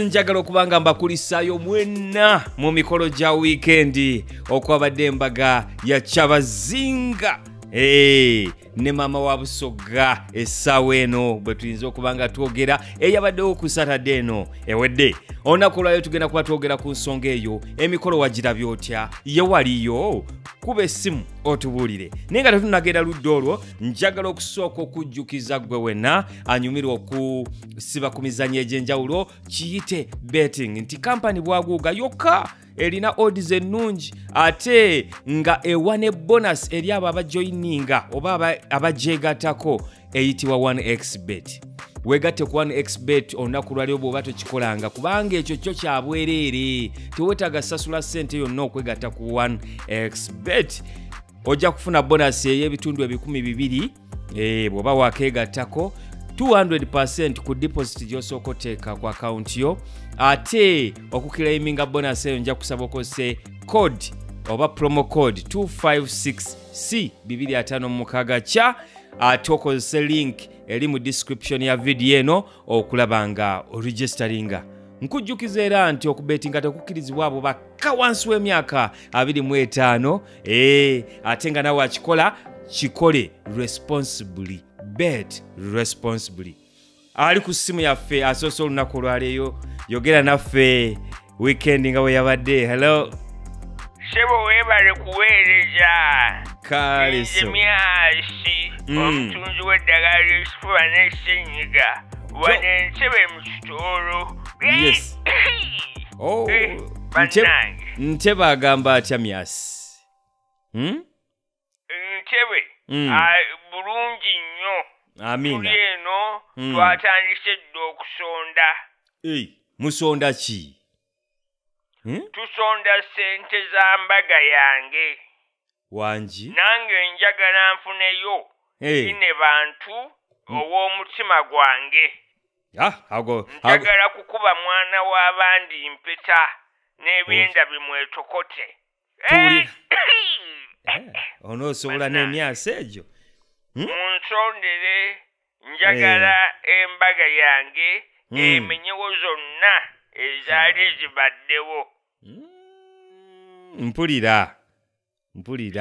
Njagala okubanga mbakulisaayo mwenna mu mikolo gya weekend okwabadde Mbaga ya Kyabazinga ne Maama wa Busoga essaawa eno bwe tuyinza okubanga twogera eyabaddewo ku Saturday eno ewedde olunaku lwayo tugenda kuba twogera ku nsonga eyo emikolo wagirabye otya ye waliyo kuba essimu otubuulire naye nga tetunagenda ludda olwo njagala okusooka okujjukiza gwe wenna anyumirwa okusiba ku mizannyo egy'enjawulo kiyite betting nti kampani bwaguuga yokka erina odds ennungi ate nga ewa ne bonus eri abo abajoyininga oba abajeegattako eyitibwa 1xbet wegatte ku 1xbet olunaku lwalyo bw'oba tokikolanga kubanga ekyo kyo kya bwereere teweetaaga sasula ssente yonna okwegatta ku 1xbet ojja kufuna bonus ey'ebitundu 200 bw'oba wakeegattako 200% ku deposit gy'osooka oteeka ku account yo ate okukilaiminga bonus eyo nja kusaba okose code oba promo code 256C 256 kya ate okozese link eri mu description ya video eno okulaba nga oregisteringa nkujjukiza era nti okubetinga tekukkirizibwa abo bakka wansi w'emyaka 25 ate nga nawe akikola kikole responsibly bet responsibly ali ku simu yaffe asoose olunaku olwaleero yogera naffe weekend nga bwe yabadde hello Sebo webale kuweereza kale so myasi omutunzi w'eddagala ly'ekifuba n'essenyiga wane ntebe mu kitolo yes ntebe agamba atya myasi ntebe bulungi nnyo amina tuli eno twatandise dda okusonda musonda ki tusonda ssente za Mbaga yange wangi nange njagala nfuneyo ine bantu ow'omutima gwange njagala kukuba mwana w'abandi mpeta n'ebyenda bimwetokote onoosobola n'emyasa egyo munsondere njagala Embaga yange emenyewo zonna ezaali zibaddewo mpulira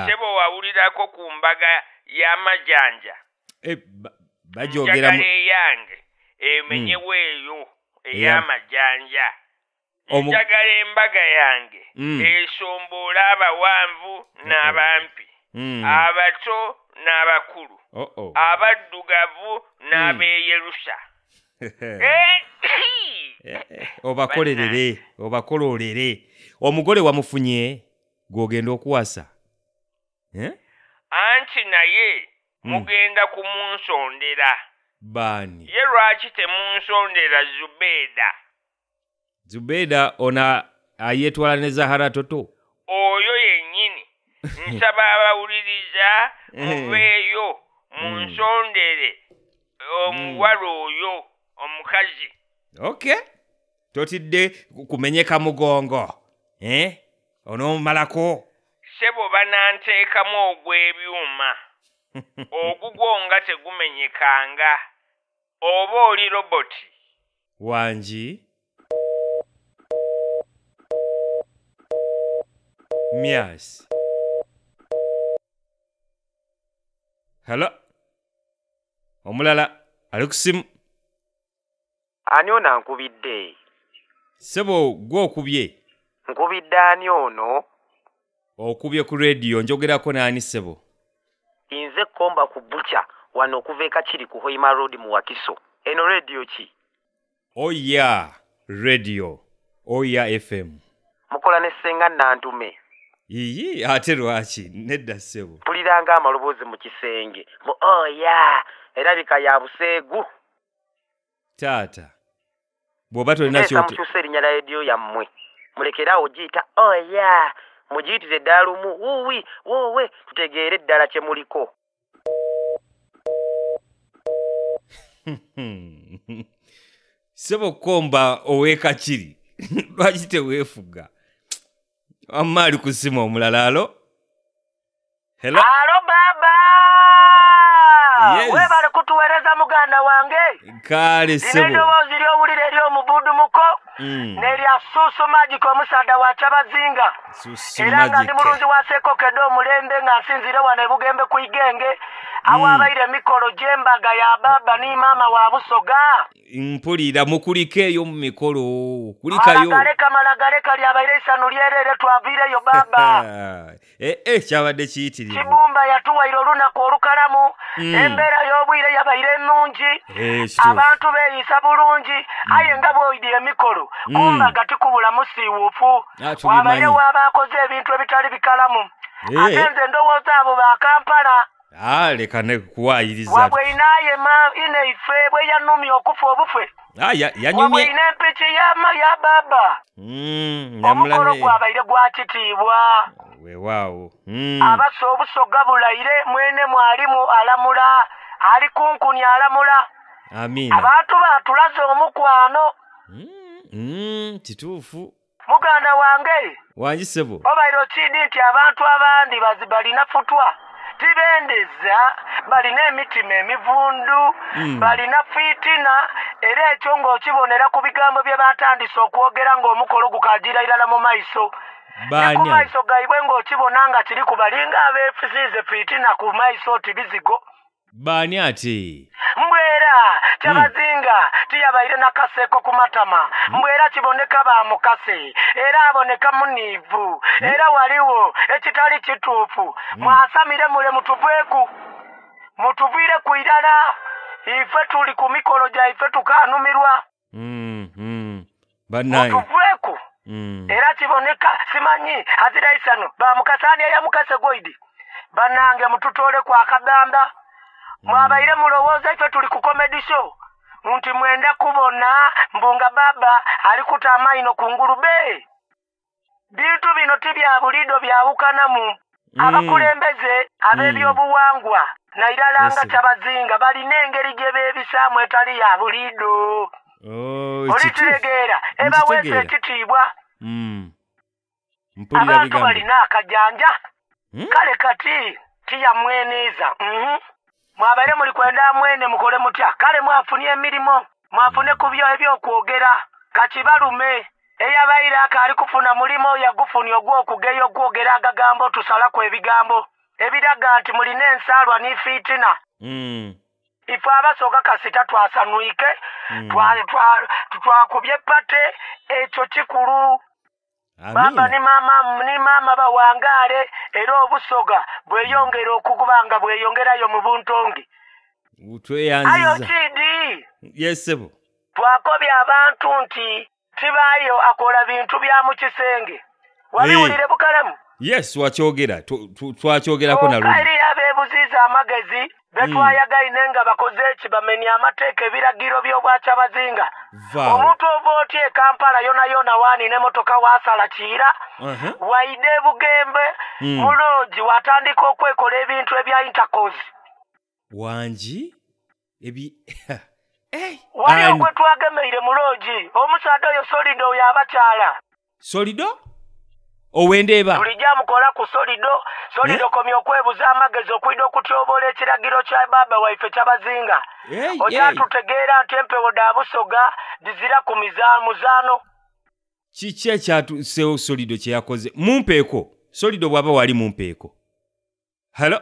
sebo wawulirako ku Mbaga y'amajanja bajogera njagala eyange emenyewo eyo ey'amajanja njagala Embaga yange esomboola abawanvu n'abampi abato n'abakulu abaddugavu n'abeeyerusa obakololere omugole wamufunye gw'ogenda okuwasa anti naye mugenda kumunsondera baani ye lwaki temunsondera Zubeda ona ayetwala ne Zahara Toto oyo yennyini nsaba abawuliriza muveeyo munsondere omuwala oyo omukazi okay totidde kumenyeka mugongo onoomalako sebo bananteekamu ogw'ebyuma ogugwo nga tegumenyekanga oba oli roboti wangi myasi hello omulala ali ku simu ani ono ankubidde sebo gwe okubye nkubidde ani ono okubye ku radio njogerako n'ani sebo nze komba ku bucha wano okuva ekakiri ku Hoima Road mu Wakiso eno radio ki oya radio oya FM mukola ne ssenga nantume iyi ate lwaki nedda sebo mpuliranga amaloboozi mu kisenge mu oya erabika ya buseegu taata bw'oba tolina kyote mukyusa erinnya la radio yammwe mulekerawo giyita oya mugiyitire ddala lumu wuwi wowe tutegeere ddala kye muliko sebo komba ow'ekakiri lwaki teweefuga amma ali ku simu omulala alo hello alo baba yes. webale kutuweereza muganda wange kale sebo ndowooza ery'owulira ery'omubudu muko nerya Susu Magic omusaadha wa Kyabazinga era nga ndi mulunzi wa Sekokedo omulembe nga nsinzire wano Bugembe ku igenge awabaire Mukolo Mbaga ya baba ni maama wa Busoga mpulira mukulikeeyo mu mikolo kulikayo malagaleka lyabaire isanu lyerere twavireyo baba kyabadde kiyitirivu Kibumba yatuwaire olunaku olukalamu embeera y'obwire yabaire ennungi abantu beeyisa bulungi aye nga bw'oyidde Mukolo kumbaga tikubula musiiwuufu wabaire waabakoze ebintu ebitali bikalamu ate nze ndowooza abo ba Kampala leka ne kuwayiriza wabwe inaye ine ife bwe yanumye okufa obufe wabwe ine empiki ya baba omukolo gwabaire gwa kitiibwa weewaawo abasa obusoga bulaire mwene mwalimu alamula ali kunkuni alamula amiina abantu batulaze omukwano kituufu muganda wange wangisebo obaire okindi nti abantu abandi balina futwa tibendeza balina emitima emivundu balina fiitina era ekyo ng'okibonera ku bigambo bye batandise okwogera ng'omukolo gukagira irala mu maiso ne ku maiso gaibwe ng'okibona nga kiri kubalinga abeefuziize fiitina ku maiso oti bizigo baani ate mbwera Kyabazinga tiyabaire nakaseko ku matama mbwera kiboneka bamukase era aboneka muniivu era waliwo ekitali kituufu mwasamire mule mutuvire ku irala ife tuli ku mikolo gyaife tukanumirwa mutuveeku era kiboneka simanyi azira isano bamukasani eyamukase goidi banange mututole kwa Kagamba mwabaire mulowooza ife tuli ku comedy show nti mwenda kubona mbunga baba alikuta amaino ku ngulube bintu bino tibya bulido byawukanamu abakulembeze ab'ebyobuwangwa nairalanga Kyabazinga balina engeri gye beebisaamu etali ya bulido olitegeera ebaweesa ekitiibwa abantu balina akajanja kale kati tiyamweneeza mwabaire muli kwenda mwene mukole mutya kale mwafunye emirimu mwafune ku byo ebyokwogera kakibalume eyabaire akaali kufuna mulimo yagufunye ogw'okugeya ogwogera agagambo tusalaku ebigambo ebiraga nti mulina ensaalwa n'ifiitina ife abasooka kasita twasanwike twakubye pate ekyo kikulu baba ni maama bawangaale era obusoga bweyongera okugubanga bweyongerayo mu buntongi ayo kidi yesebo twakobya abantu nti tibaayo akola bintu bya mu kisenge wabiwulire bukalamu yes wakyogera twakyogerako eri abeebuziiza amagezi betwayagaine nga bakoze eki bamenya amateeka ebiragiro by'obwa Kyabazinga omuntu ova otya Kampala yona waani n'emotoka wasala kiira waide Bugembe muloogi watandika okwekola ebintu ebya intercourse wangi wali ogwe twagemeire muloogi omusaadha oyo Solido oyo abakyala Solido owendeeba tulijja mukola ku Solido komya okwebuza amagezi okwida okutyoboola ekiragiro kya baba waife Kyabazinga okyatutegeera nti empewo da Busoga dizira ku muzaano kiki ekyatuseewo Solido kye yakoze mumpeeko Solido bw'aba wali mumpeeko halo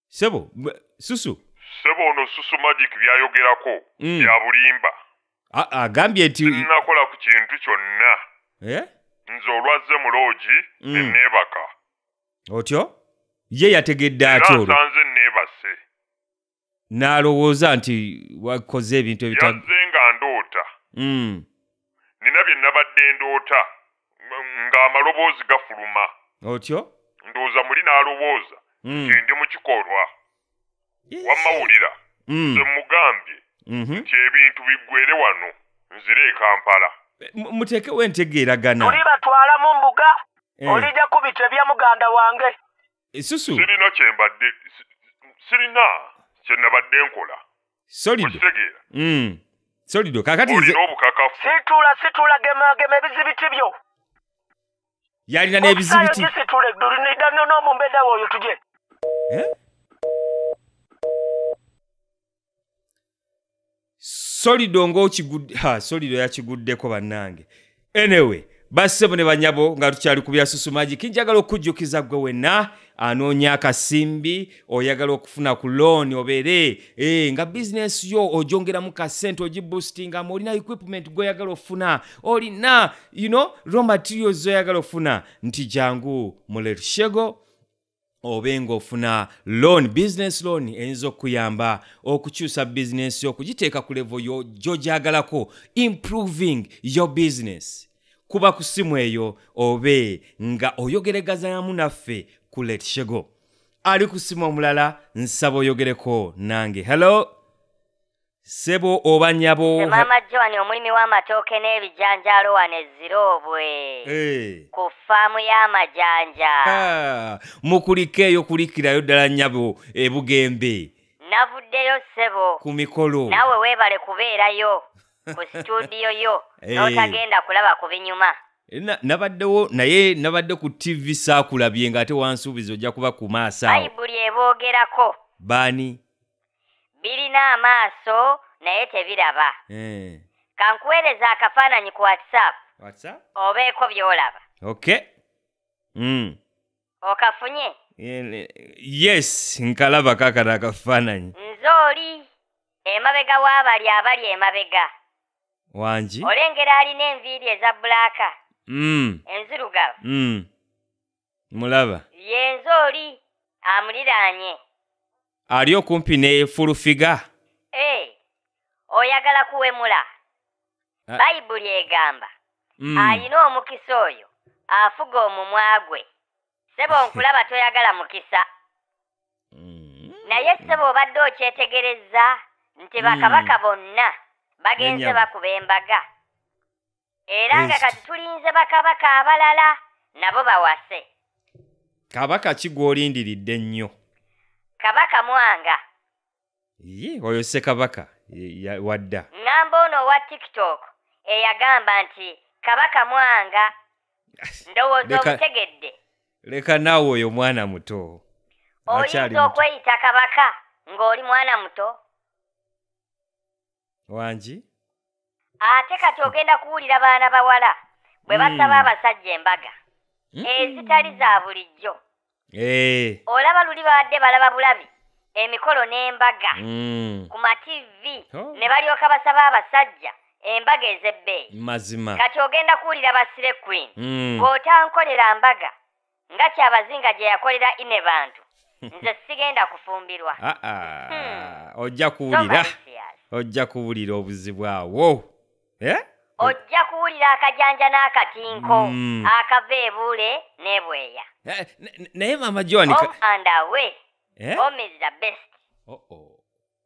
sebo Susu sebo ono Susu Magic byayogerako bya bulimba agambye nti nakola ku kintu kyonna nze olwazze muloogi enneebaka otyo ye yategedde ate olwo nsanze nneebase n'alowooza nti wakoze ebintu yazze nga ndoota nina bye nabadde ndoota ng'amaloboozi gafuluma otyo ndowooza muli n'alowooza nti ndi mu kikolwa wammawulira nze mugambye nti ebintu biggwere wano nzire e Kampala muteekewo entegeeragana tuli batwala mu mbuga olijja kubita ebya muganda wange Susu sirina kyembadde sirina kye nabadde nkola Solido Solido kakati nze obukakafu situla gema ebizibiti byo yalina n'ebizibiti situle dulinida n'omumbeda woyo tuje solido ng'okigudde solido yakiguddeko bannange anyway bassebo ne banyabo nga tukyali ku byasusumaji kinjagala okujjukiza gwe wenna anoonya akasimbi oyagala okufuna ku loan obeere nga business yo ogyongeramu ka ssente ogiboostinga olina equipment gw'oyagala ofuna olina raw materials zoyagala ofuna nti jangu mu Letshego obenga ofuna loan business loan eyinza okuyamba okukyusa business yo okugiteeka ku level yo gy'ogyagalako improving your business kuba ku simu eyo obe nga oyogeregazaamu naffe ku Letshego ali ku simu omulala nsaba oyogereko nange hello sebo oba nyabo Maama Joan omulimi w'amatooke n'ebijanjaalo wano Ezirobwe ku faamu y'amajanja mukuliko eyo kulikirayo ddala nyabo Bugembe navuddeyo sebo ku mikolo naawe weebale kubeerayo ku studio yo n'otagenda kulaba ku binyuma nabaddewo naye nabadde ku TV saakulabye ng'ate wansuubiza ojja kuba ku maaso awo bayibuli eboogerako baani birina amaaso naye tebiraba kankuweereza akafaananyi ku WhatsApp obeeko by'olaba okay okafunye yes nkalaba kakana akafaananyi nze oli emabega w'abali abali emabega wangi olengera alina enviiri eza bbulaaka enzirugavu mulaba yenze oli amuliraanye ali okumpi ne fulufiga oyagala kuwemula bayibuli egamba alina omukisa oyo afuga omumwa gwe sebo nkulaba toyagala mukisa naye sebo obadde okyetegereza nti bakabaka bonna bagenze bakuba embaga era nga kati tulinze bakabaka abalala nabo bawase kabaka kigwolindiridde nnyo kabaka Mwanga oyo Ssekabaka wadda ngamba ono owa TikTok eyagamba nti kabaka Mwanga ndowooza omutegedde leka naawe oyo mwana muto oyinza okweyita kabaka ng'oli mwana muto wangi ate kati ogenda kuwulira baana bawala bwe basaba abasajja embaga ezitali za bulijjo olaba luli badde balaba bulabi emikolo n'embaga ku mativi ne balyoka basaba abasajja embaga ez'ebbeeyi mazima kati ogenda kuwulira basire queen bw'otankolera mbaga nga Kyabazinga gye yakolera ine bantu nze sigenda kufumbirwa ojja kuwulira obuzibu awo ojja kuwulira akajanja n'akatinko akava ebuule n'ebweya naye Maama Joan and away home is the best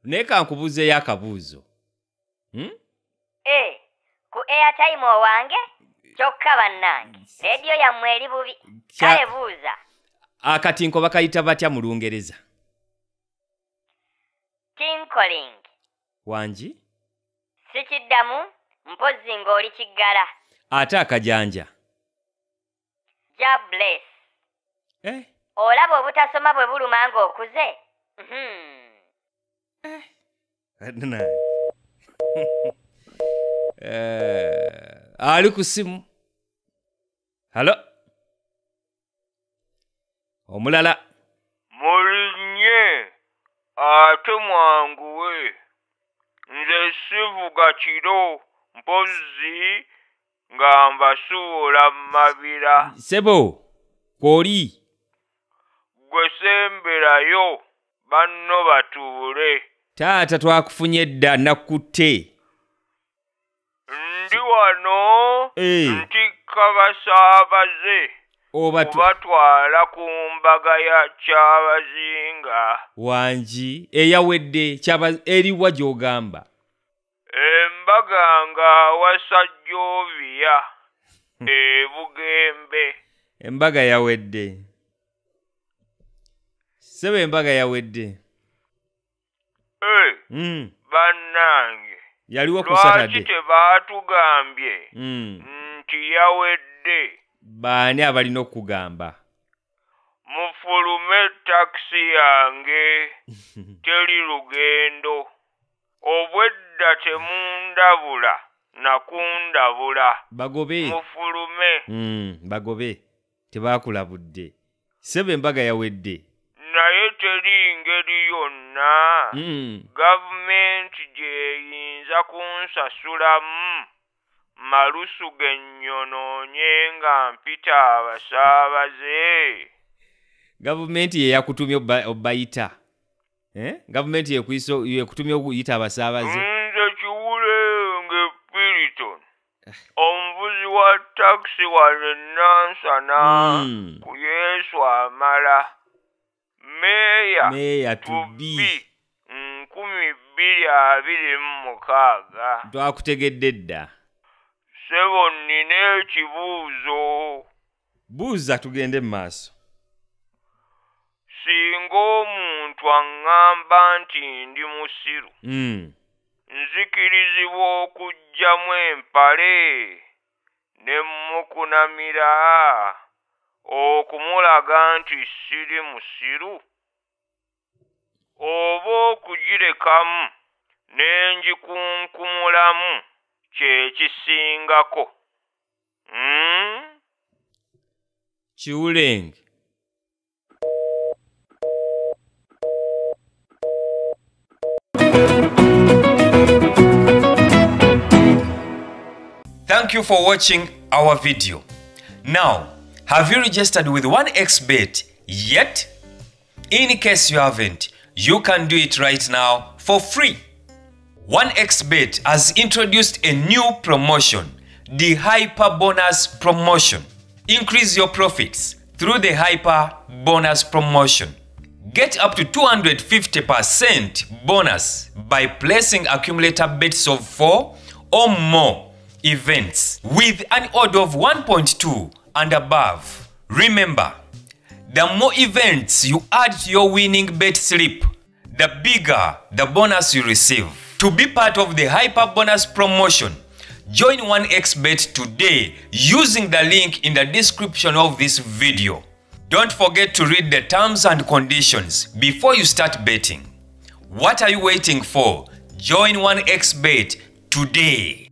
naye kankubuuzeeyo akabuuzo ku airtime owange kyokka bannange rediyo yammwe eri bubi kale buuza akatinko bakayita batya mu Lungereza tinkling wangi sikiddamu mpozzi ng'oli kiggala ate akajanja jobless olaba obutasoma bwe buluma ng'okuze ali ku simu halo omulala mulinnye ate mwanguwe nze sivuga kiro mpozzi nga mbasuula mabira sebo kwoli gwe semberayo banno batuule taata twakufunye dda nakutte ndi wano ntikka basaabaze obatwala ku mbaga ya Kyabazinga wangi eyawedde eriwa gy'ogamba embaga nga wasajjoviya Bugembe embaga yawedde sebe embaga yawedde bannange yaliwo ku Saturday lwaki tebaatugambye nti yawedde baani abalina okugamba mufulume takisi yange teri lugendo obwedda temundabula nakundabula bagobe mufulume bagobe tebakulabudde sebe Embaga yawedde naye teri ngeri yonna gavumenti gyeyinza kunsasulamu malusu genyonoonye nga mpita abasaabaze. Gavumenti ye yakutumye obayita gavumenti yekutumye okuyita abasaabaze. Nze Kiwulenge Piriton omuvuzi wa takisi wano Nansana ku Yesu amala meeya Tubbi 2026. Twakutegedde dda. Sebo nnina ekibuuzo. Buuza tugende mu maaso. Singa omuntu aŋŋamba nti ndi musiru nzikirizibwa okuggyamu empale ne mukunamira okumulaga nti siri musiru oba okugirekamu ne ngikunkumulamu kye kisingako. Kiwulenge. Thank you for watching our video. Now, have you registered with 1xBet yet? In case you haven't, you can do it right now for free. 1xBet has introduced a new promotion, the Hyper Bonus Promotion. Increase your profits through the Hyper Bonus Promotion. Get up to 250% bonus by placing accumulator bets of 4 or more events with an order of 1.2 and above. Remember, the more events you add to your winning bet slip, the bigger the bonus you receive. To be part of the Hyper Bonus Promotion, join 1xBet today using the link in the description of this video. Don't forget to read the terms and conditions before you start betting. What are you waiting for? Join 1xBet today.